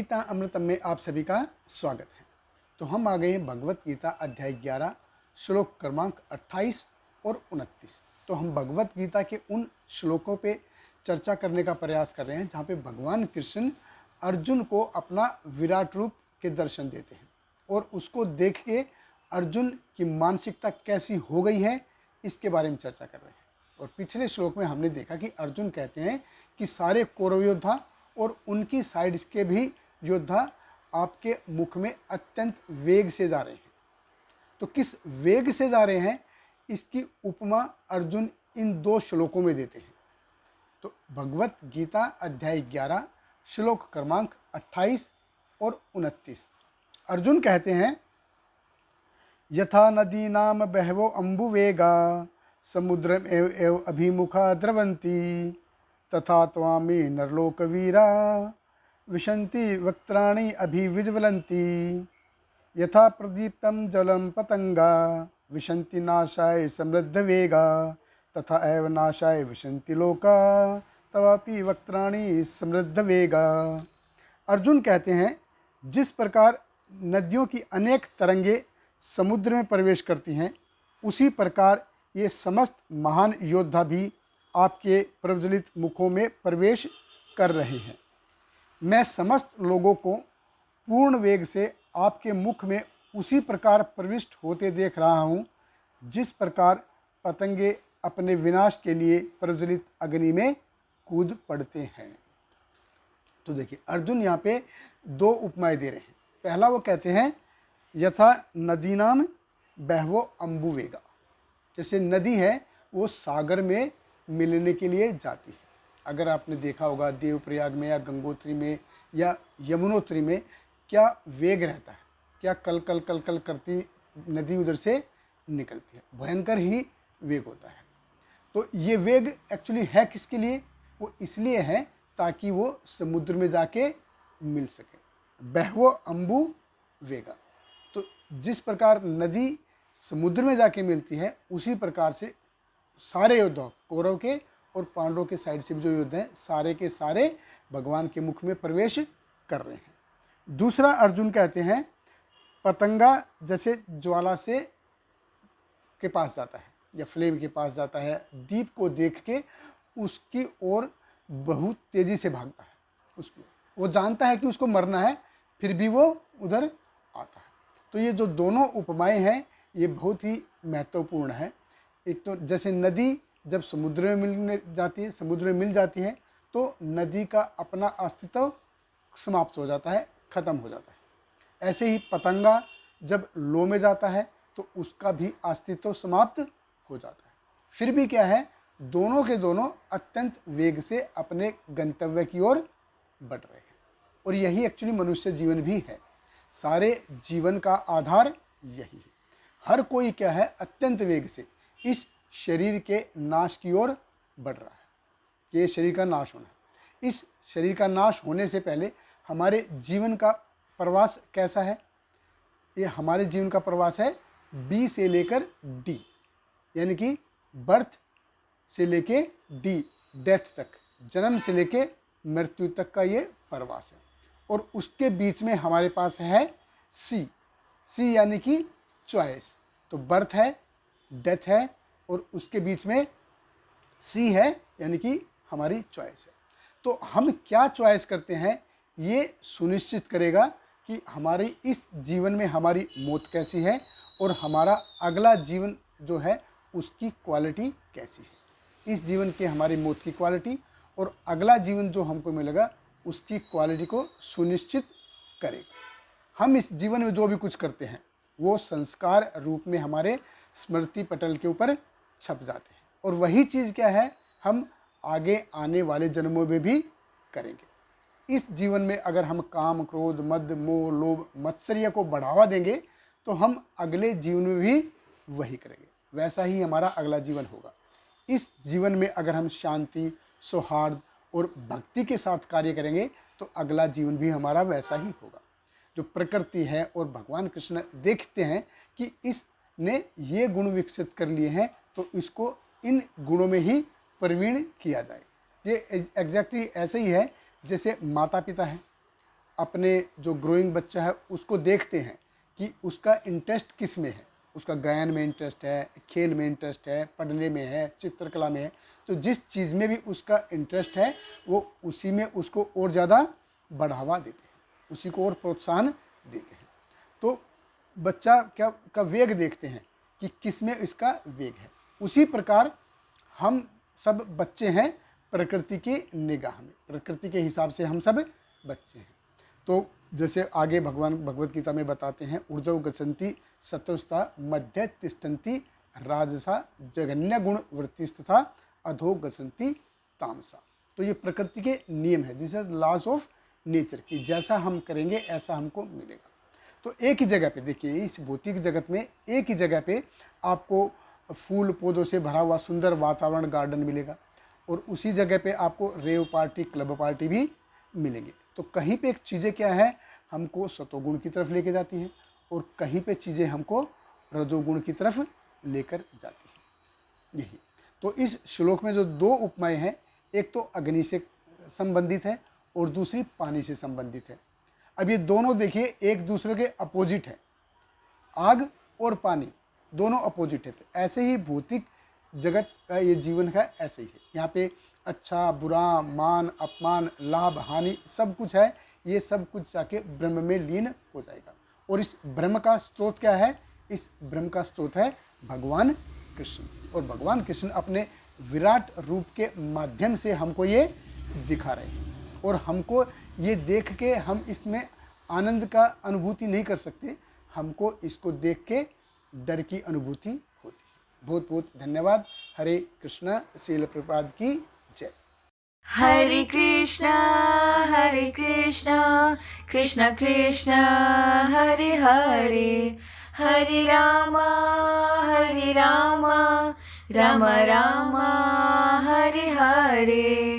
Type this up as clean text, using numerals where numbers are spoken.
गीता अमृतम में आप सभी का स्वागत है। तो हम आ गए हैं भगवत गीता अध्याय 11 श्लोक क्रमांक 28 और 29। तो हम भगवत गीता के उन श्लोकों पे चर्चा करने का प्रयास कर रहे हैं जहाँ पे भगवान कृष्ण अर्जुन को अपना विराट रूप के दर्शन देते हैं और उसको देख के अर्जुन की मानसिकता कैसी हो गई है इसके बारे में चर्चा कर रहे हैं। और पिछले श्लोक में हमने देखा कि अर्जुन कहते हैं कि सारे कौरव योद्धा और उनकी साइड के भी योद्धा आपके मुख में अत्यंत वेग से जा रहे हैं। तो किस वेग से जा रहे हैं इसकी उपमा अर्जुन इन दो श्लोकों में देते हैं। तो भगवत गीता अध्याय 11 श्लोक क्रमांक 28 और 29 अर्जुन कहते हैं, यथा नदीनाम बहवो अम्बुवेगा समुद्रम एव एव अभिमुखा द्रवन्ति तथा त्वामे नरलोकवीरा विशन्ति वक्त्राणि अभिविज्वलन्ति यथा प्रदीप्तं जलं पतंगा विशन्ति नाशाय समृद्धवेगा तथा एव नाशाय विशन्ति लोका तवापि वक्त्राणि समृद्धवेगा। अर्जुन कहते हैं, जिस प्रकार नदियों की अनेक तरंगे समुद्र में प्रवेश करती हैं उसी प्रकार ये समस्त महान योद्धा भी आपके प्रज्वलित मुखों में प्रवेश कर रहे हैं। मैं समस्त लोगों को पूर्ण वेग से आपके मुख में उसी प्रकार प्रविष्ट होते देख रहा हूँ जिस प्रकार पतंगे अपने विनाश के लिए प्रज्वलित अग्नि में कूद पड़ते हैं। तो देखिए अर्जुन यहाँ पे दो उपमाएं दे रहे हैं। पहला वो कहते हैं, यथा नदीनाम बहवो अम्बुवेगा, जैसे नदी है वो सागर में मिलने के लिए जाती है। अगर आपने देखा होगा देवप्रयाग में या गंगोत्री में या यमुनोत्री में क्या वेग रहता है, क्या कल कल कल कल करती नदी उधर से निकलती है, भयंकर ही वेग होता है। तो ये वेग एक्चुअली है किसके लिए? वो इसलिए है ताकि वो समुद्र में जाके मिल सके। बहवो अम्बु वेगा, तो जिस प्रकार नदी समुद्र में जाके मिलती है उसी प्रकार से सारे योद्धा कौरव के और पांडवों के साइड से भी जो योद्धा हैं सारे के सारे भगवान के मुख में प्रवेश कर रहे हैं। दूसरा अर्जुन कहते हैं, पतंगा जैसे ज्वाला से के पास जाता है या फ्लेम के पास जाता है, दीप को देख के उसकी ओर बहुत तेज़ी से भागता है। उसकी वो जानता है कि उसको मरना है फिर भी वो उधर आता है। तो ये जो दोनों उपमाएं हैं ये बहुत ही महत्वपूर्ण है। एक तो जैसे नदी जब समुद्र में मिलने जाती है, समुद्र में मिल जाती है तो नदी का अपना अस्तित्व समाप्त हो जाता है, ख़त्म हो जाता है। ऐसे ही पतंगा जब लो में जाता है तो उसका भी अस्तित्व समाप्त हो जाता है। फिर भी क्या है, दोनों के दोनों अत्यंत वेग से अपने गंतव्य की ओर बढ़ रहे हैं। और यही एक्चुअली मनुष्य जीवन भी है। सारे जीवन का आधार यही है। हर कोई क्या है, अत्यंत वेग से इस शरीर के नाश की ओर बढ़ रहा है कि ये शरीर का नाश होना है। इस शरीर का नाश होने से पहले हमारे जीवन का प्रवास कैसा है? ये हमारे जीवन का प्रवास है बी से लेकर डी, यानी कि बर्थ से लेके डी, डेथ तक, जन्म से लेके मृत्यु तक का ये प्रवास है। और उसके बीच में हमारे पास है सी, सी यानी कि चॉइस। तो बर्थ है, डेथ है और उसके बीच में सी है यानी कि हमारी चॉइस है। तो हम क्या चॉइस करते हैं ये सुनिश्चित करेगा कि हमारी इस जीवन में हमारी मौत कैसी है और हमारा अगला जीवन जो है उसकी क्वालिटी कैसी है। इस जीवन की हमारी मौत की क्वालिटी और अगला जीवन जो हमको मिलेगा उसकी क्वालिटी को सुनिश्चित करेगा। हम इस जीवन में जो भी कुछ करते हैं वो संस्कार रूप में हमारे स्मृति पटल के ऊपर छप जाते हैं और वही चीज़ क्या है हम आगे आने वाले जन्मों में भी करेंगे। इस जीवन में अगर हम काम, क्रोध, मद, मोह, लोभ, मत्सर्य को बढ़ावा देंगे तो हम अगले जीवन में भी वही करेंगे, वैसा ही हमारा अगला जीवन होगा। इस जीवन में अगर हम शांति, सौहार्द और भक्ति के साथ कार्य करेंगे तो अगला जीवन भी हमारा वैसा ही होगा। जो प्रकृति है और भगवान कृष्ण देखते हैं कि इसने ये गुण विकसित कर लिए हैं तो इसको इन गुणों में ही प्रवीण किया जाए। ये एग्जैक्टली ऐसे ही है जैसे माता पिता हैं। अपने जो ग्रोइंग बच्चा है उसको देखते हैं कि उसका इंटरेस्ट किस में है, उसका गायन में इंटरेस्ट है, खेल में इंटरेस्ट है, पढ़ने में है, चित्रकला में है, तो जिस चीज़ में भी उसका इंटरेस्ट है वो उसी में उसको और ज़्यादा बढ़ावा देते हैं, उसी को और प्रोत्साहन देते हैं। तो बच्चा क्या का वेग देखते हैं कि किस में इसका वेग है। उसी प्रकार हम सब बच्चे हैं प्रकृति की निगाह में, प्रकृति के हिसाब से हम सब बच्चे हैं। तो जैसे आगे भगवान भगवत गीता में बताते हैं, ऊर्ध्व गच्छन्ति सत्वस्ता मध्य तिष्ठन्ति राजसा जघन्य गुण वृत्तिस्तथा अधो गच्छन्ति तामसा। तो ये प्रकृति के नियम है, this is laws of nature, कि जैसा हम करेंगे ऐसा हमको मिलेगा। तो एक ही जगह पे देखिए, इस भौतिक जगत में एक ही जगह पे आपको फूल पौधों से भरा हुआ सुंदर वातावरण गार्डन मिलेगा, और उसी जगह पे आपको रेव पार्टी क्लब पार्टी भी मिलेंगे। तो कहीं पे एक चीज़ें क्या है, हमको सतोगुण की तरफ लेके जाती हैं, और कहीं पे चीज़ें हमको रजोगुण की तरफ लेकर जाती हैं। यही तो इस श्लोक में जो दो उपमाएं हैं, एक तो अग्नि से संबंधित है और दूसरी पानी से संबंधित है। अब ये दोनों देखिए एक दूसरे के अपोजिट है, आग और पानी दोनों अपोजिट है। तो ऐसे ही भौतिक जगत का ये जीवन का ऐसे ही है, यहाँ पे अच्छा बुरा, मान अपमान, लाभ हानि सब कुछ है, ये सब कुछ जाके ब्रह्म में लीन हो जाएगा। और इस ब्रह्म का स्रोत क्या है, इस ब्रह्म का स्रोत है भगवान कृष्ण, और भगवान कृष्ण अपने विराट रूप के माध्यम से हमको ये दिखा रहे हैं, और हमको ये देख के हम इसमें आनंद का अनुभूति नहीं कर सकते, हमको इसको देख के डर की अनुभूति होती है। बहुत बहुत धन्यवाद। हरे कृष्णा, श्रील प्रभुपाद की जय। हरे कृष्णा कृष्ण कृष्ण हरे हरे, हरे रामा राम राम हरे हरे।